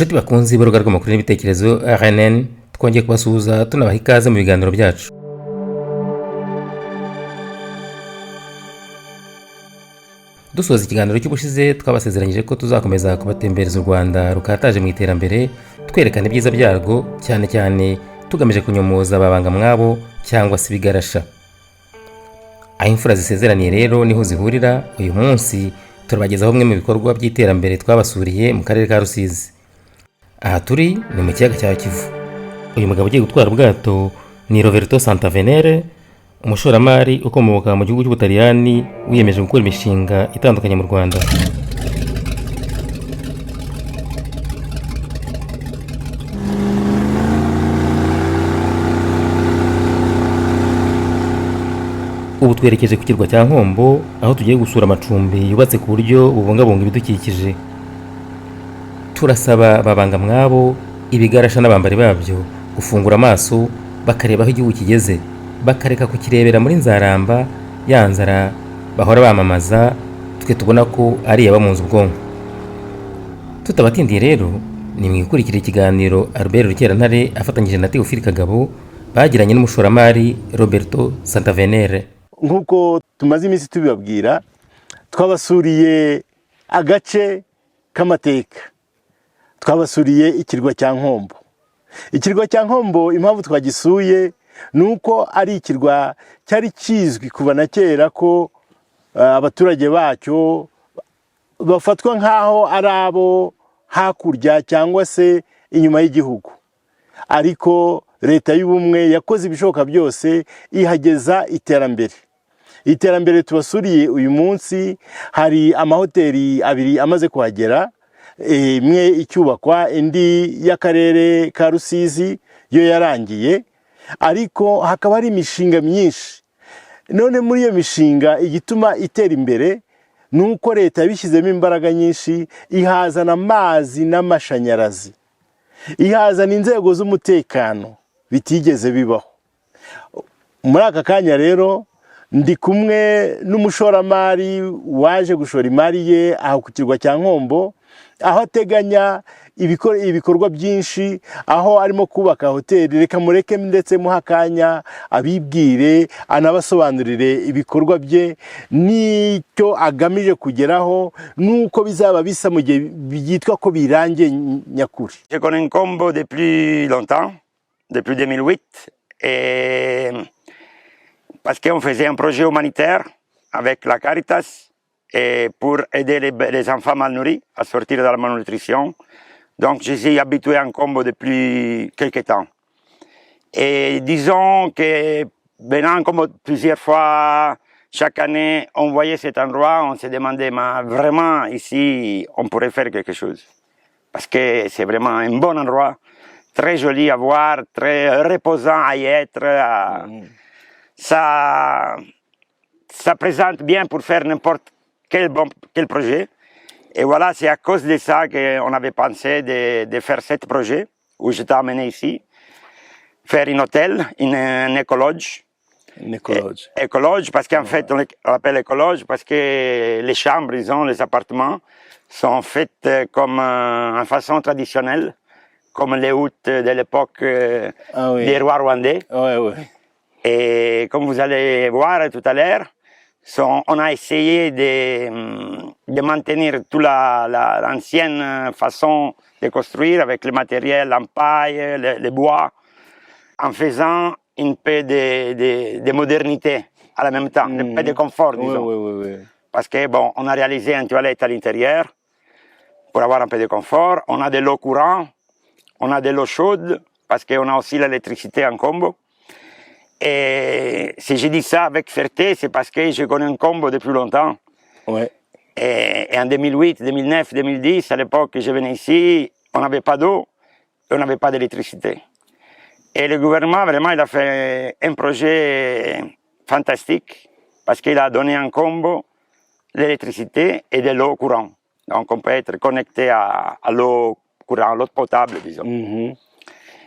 inshuti bakunze b'urubuga rw'amakuru n'ibitekerezo RNN, twongeye kubasuhuza tunabaha ikaze mu biganiro byacu. Dusoza ikiganiro cy'ubushize twabasezeranyije ko tuzakomeza kubatembereza u Rwanda rukataje mu iterambere, twerekana ibyiza byarwo, cyane cyane tugamije kunyomoza ababanga mwabo cyangwa se ibigarasha. Aho imfura zisezeraniye rero niho zihurira. Uyu munsi turabagezaho bimwe mu bikorwa by'iterambere twabasuriye mu karere ka Rusizi. Aha turi ni mu kiyaga cya Kivu. Uyu mugabo ugiye gutwara ubwato ni Roberto Santavenere, umushoramari ukomoka mu gihugu cy'Ubutaliyani wiyemeje gukora imishinga itandukanye mu Rwanda. Ubu twerekeje ku kirwa cya Nkombo, aho tugiye gusura amacumbi yubatse ku buryo bubungabunga ibidukikije. Turasaba ababanga mwabo, ibigarasha n'abambari babyo gufungura amaso bakareba aho igihugu kigeze, bakareka kukirebera muri nzaramba, ya nzara bahora bamamaza, twe tubona ko ari iyabamunze ubwonko. Tutabatindiye rero, ni mwikurikira ikiganiro Albert Rukerantare afatanyije na Theophile Kagabo bagiranye n'umushoramari Roberto Santavenere. Nk'uko tumaze iminsi tubibabwira, twabasuriye agace k'amateka, twabasuriye ikirwa cya Nkombo. Ikirwa cya Nkombo impamvu twagisuye ni uko ari ikirwa cyari kizwi kuva na kera ko abaturage bacyo bafatwa nk'aho ari abo hakurya cyangwa se inyuma y'igihugu, ariko leta y'ubumwe yakoze ibishoboka byose ihageza iterambere. Iterambere tubasuriye uyu munsi, hari amahoteli abiri amaze kuhagera, imwe icyubakwa, indi y'akarere ka Rusizi yo yarangiye, ariko hakaba hari imishinga myinshi. None muri iyo mishinga igituma itera imbere ni uko leta yabishyizemo imbaraga nyinshi, ihazana amazi n'amashanyarazi, ihazana inzego z'umutekano bitigeze bibaho. Muri aka kanya rero ndi kumwe n'umushoramari waje gushora imari ye aho ku kirwa cya Nkombo, aho ateganya ibikorwa byinshi, aho arimo kubaka hoteli. Reka mureke ndetse muha akanya abibwire, anabasobanurire ibikorwa bye n'icyo agamije kugeraho, n'uko bizaba bisa mu gihe byitwa ko birangiye nyakuri. Je connais Nkombo depuis longtemps, depuis 2008, et parce qu'on faisait un projet humanitaire avec la Caritas et pour aider les enfants mal nourris à sortir de la malnutrition. Donc je suis habitué à Nkombo depuis quelques temps. Et disons que venant comme plusieurs fois, chaque année, on voyait cet endroit, on se demandait, mais vraiment ici, on pourrait faire quelque chose. Parce que c'est vraiment un bon endroit, très joli à voir, très reposant à y être. Ça présente bien pour faire n'importe quel projet. Et voilà, c'est à cause de ça qu'on avait pensé de faire ce projet, où je t'ai amené ici, faire un hôtel, un écologe. Une écologe. Écologe, parce qu'en fait, on l'appelle écologe, parce que les chambres, les appartements, sont faites comme en façon traditionnelle, comme les huttes de l'époque des rois rwandais. Et comme vous allez voir tout à l'heure, on a essayé de maintenir toute l'ancienne façon de construire avec le matériel en paille, le bois, en faisant un peu de modernité à la même temps, un peu de confort, disons. Parce que bon, on a réalisé une toilette à l'intérieur pour avoir un peu de confort. On a de l'eau courante, on a de l'eau chaude, parce qu'on a aussi l'électricité en Nkombo. Et si je dis ça avec fierté, c'est parce que je connais Nkombo depuis longtemps. Et en 2008, 2009, 2010, à l'époque que je venais ici, on n'avait pas d'eau et on n'avait pas d'électricité. Et le gouvernement, vraiment, il a fait un projet fantastique parce qu'il a donné à Nkombo l'électricité et de l'eau courante. Donc on peut être connecté à l'eau courante, l'eau potable, disons.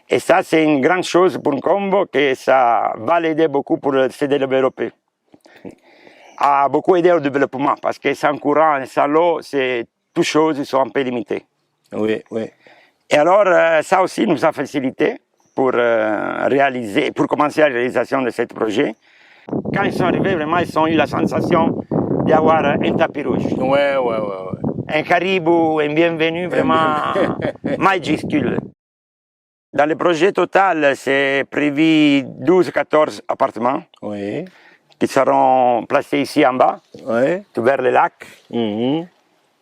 Et ça, c'est une grande chose pour Nkombo, que ça va l'aider beaucoup pour se développer. A beaucoup aidé au développement, parce que sans courant et sans l'eau, toutes choses sont un peu limitées. Oui, oui. Et alors, ça aussi nous a facilité pour pour commencer la réalisation de ce projet. Quand ils sont arrivés, vraiment, ils ont eu la sensation d'avoir un tapis rouge. Ouais. Un caribou, un bienvenu vraiment majuscule. Dans le projet total, c'est prévu 12-14 appartements Oui. qui seront placés ici en bas, Ouais. tout vers le lac. Mhm.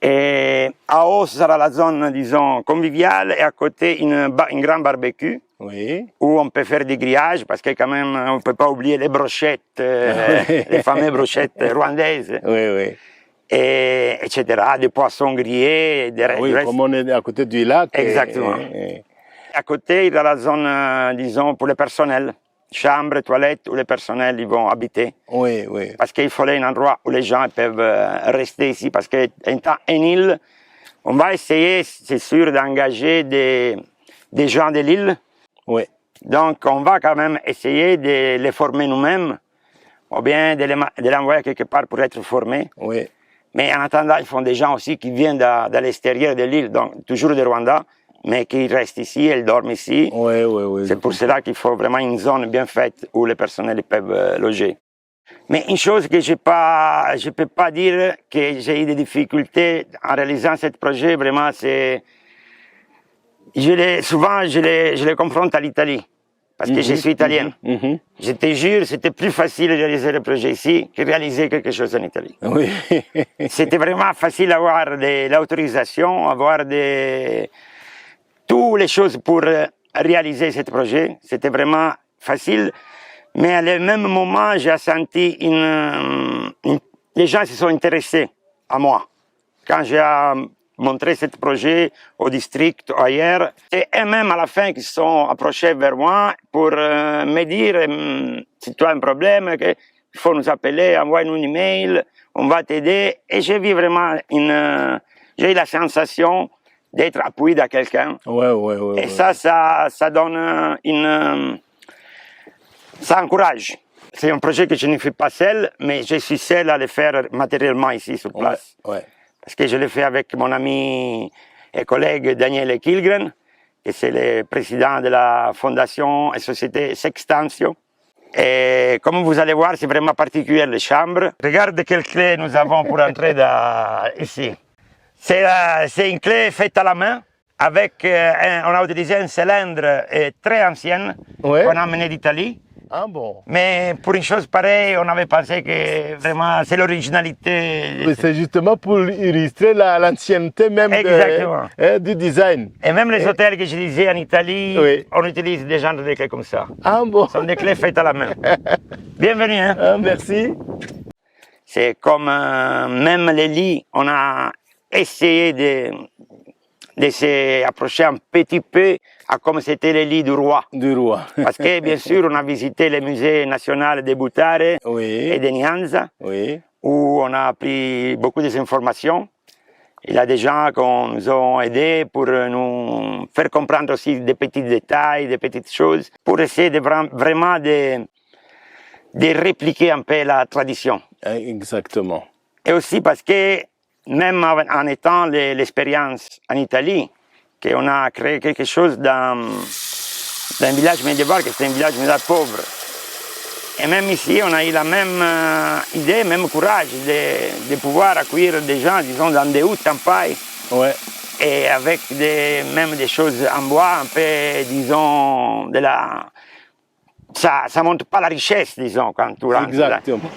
Et en haut, ce sera la zone, disons, conviviale, et à côté, une grande barbecue Oui. où on peut faire des grillages, parce que quand même, on ne peut pas oublier les brochettes, les fameuses brochettes rwandaises, Oui. et, etc. Des poissons grillés, des Oui, restes. comme on est à côté du lac. Exactement. À côté, il y a la zone, disons, pour le personnel, chambre, toilette, où les personnels ils vont habiter. Oui. Parce qu'il fallait un endroit où les gens peuvent rester ici, parce qu'étant une île, on va essayer, c'est sûr, d'engager des gens de l'île. Oui. Donc, on va quand même essayer de les former nous-mêmes, ou bien de l'envoyer quelque part pour être formés. Oui. Mais en attendant, ils font des gens aussi qui viennent de l'extérieur de l'île, donc toujours de Rwanda, mais qui restent ici, ils dorment ici. Oui. C'est pour cela qu'il faut vraiment une zone bien faite où les personnels peuvent loger. Mais une chose que je peux pas dire que j'ai eu des difficultés en réalisant ce projet, vraiment, c'est souvent je les confronte à l'Italie, parce que je suis italien. Je te jure, c'était plus facile de réaliser le projet ici que de réaliser quelque chose en Italie. Oui. C'était vraiment facile d'avoir l'autorisation, avoir toutes les choses pour réaliser ce projet. C'était vraiment facile. Mais à le même moment, j'ai senti les gens se sont intéressés à moi. Quand j'ai montré ce projet au district, ou ailleurs, et eux-mêmes à la fin qui se sont approchés vers moi pour me dire si tu as un problème, il faut nous appeler, envoie-nous une email, on va t'aider. Et j'ai vu vraiment j'ai eu la sensation d'être appuyé de quelqu'un. Ouais. Et ça donne ça encourage. C'est un projet que je ne fais pas seul, mais je suis seul à le faire matériellement ici sur place. Ouais. Parce que je l'ai fait avec mon ami et collègue Daniele Kilgren, qui c'est le président de la fondation et société Sextantio. Et comme vous allez voir, c'est vraiment particulier les chambres. Regarde quelle clé nous avons pour entrer ici. C'est une clé faite à la main. On a utilisé un cylindre très ancien qu'on a amené d'Italie. Ah bon. Mais pour une chose pareille, on avait pensé que vraiment c'est l'originalité. C'est justement pour illustrer l'ancienneté même du design. Et même les hôtels que je disais en Italie, on utilise des genres de clés comme ça. Ah bon. Ce sont des clés faites à la main. Bienvenue. Hein? Ah, merci. C'est comme même les lits, on a essayé de s'approcher un petit peu à comme c'était les lits du roi. Parce que bien sûr, on a visité le musée national de Butare et de Nyanza, où on a appris beaucoup d'informations. Il y a des gens qui nous ont aidés pour nous faire comprendre aussi des petits détails, des petites choses, pour essayer vraiment de répliquer un peu la tradition. Exactement. Et aussi parce que même en étant l'expérience en Italie, qu'on a créé quelque chose dans un village médiéval, qui c'est un village médiéval pauvre. Et même ici, on a eu la même idée, même courage de pouvoir accueillir des gens, disons, dans des huttes en paille. Et avec même des choses en bois, un peu, disons, ça ne montre pas la richesse, disons, quand tu rentres. Exactement.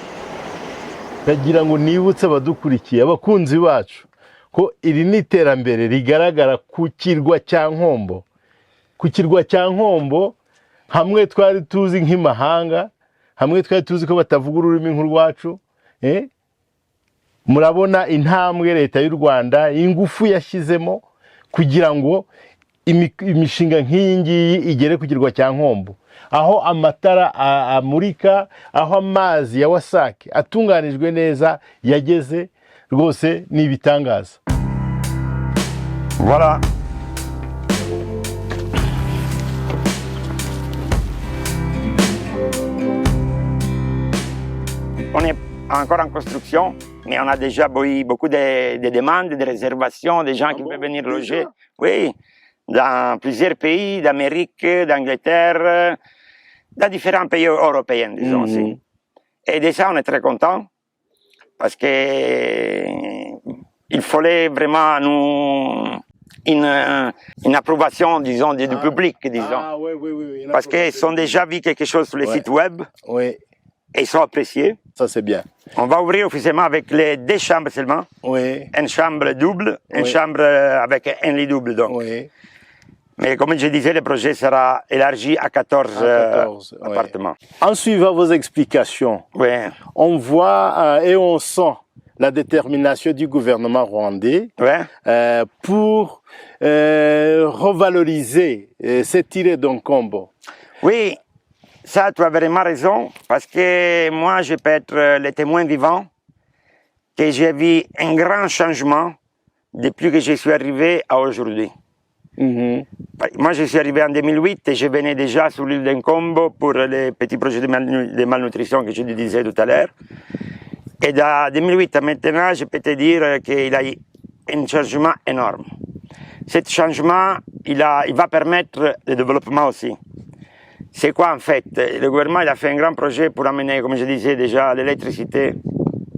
Ndagira ngo nibutse abadukurikiye abakunzi bacu ko iri ni iterambere rigaragara ku kirwa cya Nkombo. Ku kirwa cya Nkombo hamwe twari tuzi nk'imahanga, hamwe twari tuzi ko batavuga ururimi nk'urwacu, murabona intambwe leta y'u Rwanda ingufu yashyizemo kugira ngo imishinga nk'iyi ngiyi igere ku kirwa cya Nkombo, aho amatara amurika, aho amazi ya Wasake atunganijwe neza yageze, rwose ni ibitangaza. Voilà. On est encore en construction, mais on a déjà eu beaucoup de demandes, de réservations, des gens qui veulent venir loger. Oui, dans plusieurs pays d'Amérique, d'Angleterre, dans différents pays européens, disons aussi. Et de ça, on est très content parce que il fallait vraiment une approbation, disons, du public, disons. Oui. Parce qu'ils ont déjà vu quelque chose sur les sites web. Oui. Et ils sont appréciés. Ça, c'est bien. On va ouvrir officiellement avec les 2 chambres seulement. Oui. Une chambre double, une chambre avec un lit double, donc. Oui. Mais comme je disais, le projet sera élargi à 14 appartements. En suivant vos explications, on voit et on sent la détermination du gouvernement rwandais pour revaloriser cette île d'Onkombo. Oui, ça, tu as vraiment raison, parce que moi, je peux être le témoin vivant que j'ai vu un grand changement depuis que je suis arrivé à aujourd'hui. Moi, je suis arrivé en 2008 et je venais déjà sur l'île d'Enkombo pour les petits projets de malnutrition que je te disais tout à l'heure. Et de 2008 à maintenant, je peux te dire qu'il y a eu un changement énorme. Ce changement, il va permettre le développement aussi. C'est quoi en fait? Le gouvernement il a fait un grand projet pour amener, comme je disais déjà, l'électricité,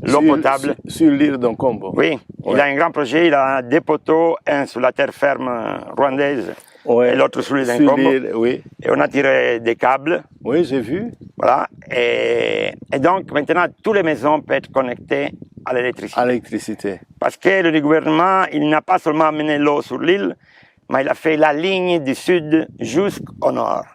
l'eau potable. Sur l'île d'Onkombo. Oui, il a un grand projet, il a 2 poteaux, un sur la terre ferme rwandaise et l'autre sur l'île d'Onkombo. Oui. Et on a tiré des câbles. Oui, j'ai vu. Voilà. Et donc maintenant, toutes les maisons peuvent être connectées à l'électricité. À l'électricité. Parce que le gouvernement, il n'a pas seulement amené l'eau sur l'île, mais il a fait la ligne du sud jusqu'au nord.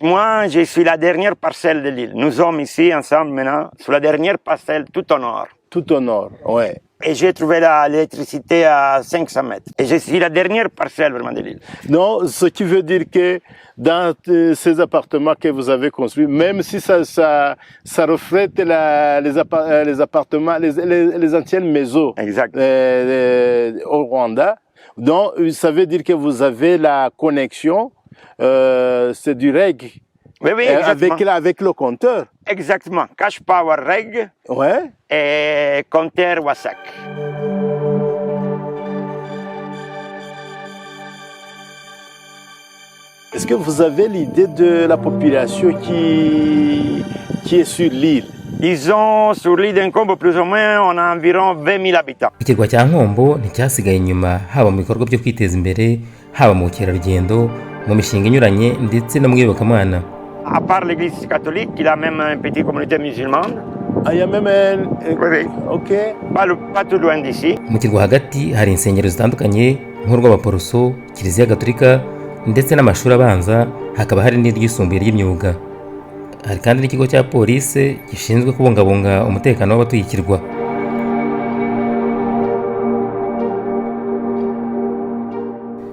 Moi, je suis la dernière parcelle de l'île. Nous sommes ici ensemble maintenant, sur la dernière parcelle tout au nord. Tout au nord, oui. Et j'ai trouvé l'électricité à 500 mètres. Et je suis la dernière parcelle vraiment de l'île. Non, ce qui veut dire que dans ces appartements que vous avez construits, même si ça reflète les appartements, les anciennes maisons au Rwanda, donc ça veut dire que vous avez la connexion. C'est du REG. Oui, avec le compteur. Exactement. Cash Power REG et compteur WASAC. Est-ce que vous avez l'idée de la population qui est sur l'île? Disons, sur l'île d'Enkombo, plus ou moins, on a environ 20 000 habitants. Ikirwa cya Nkombo nticyasigaye inyuma haba mu bikorwa byo kwiteza imbere, haba mu bukerarugendo, mu mishinga inyuranye ndetse no mu iyobokamana. À part l'église catholique, il a même une petite communauté musulmane. Il y a même un... Oui. Ok. Pas tout loin d'ici. Mu kirwa hagati hari insengero zitandukanye nk'urw'abaporoso, kiliziya gatolika ndetse n'amashuri abanza, hakaba hari n'iryisumbuye ry'imyuga. Hari kandi n'ikigo cya polisi gishinzwe kubungabunga umutekano w'abatuye ikirwa.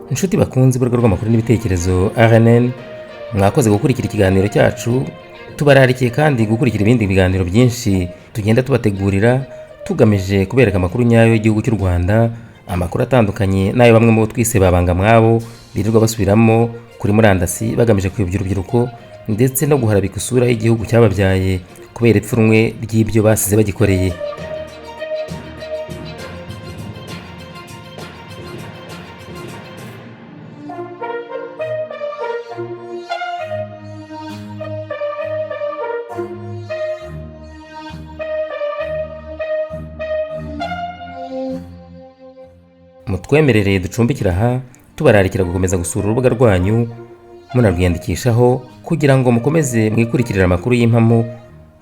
Inshuti bakunze urubuga rw'amakuru n'ibitekerezo RNN, mwakoze gukurikira ikiganiro cyacu. Tubararikiye kandi gukurikira ibindi biganiro byinshi tugenda tubategurira tugamije kubereka amakuru nyayo y'igihugu cy'u Rwanda, amakuru atandukanye n'ayo bamwe mu bo twise babanga mwabo birirwa basubiramo kuri murandasi bagamije kuyobya urubyiruko ndetse no guharabika isura y'igihugu cyababyaye kubera ipfunwe ry'ibyo basize bagikoreye. Mutwemerere ducumbikira aha tubararikira gukomeza gusura urubuga rwanyu munarwiyandikishaho kugira ngo mukomeze mwikurikirira amakuru y'impamo,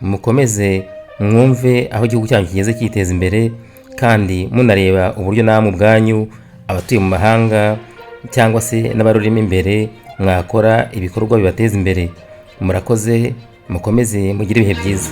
mukomeze mwumve aho igihugu cyanyu kigeze cyiteza imbere, kandi munareba uburyo namwe ubwanyu abatuye mu mahanga cyangwa se n'abarurimo imbere mwakora ibikorwa bibateza imbere. Murakoze, mukomeze mugire ibihe byiza.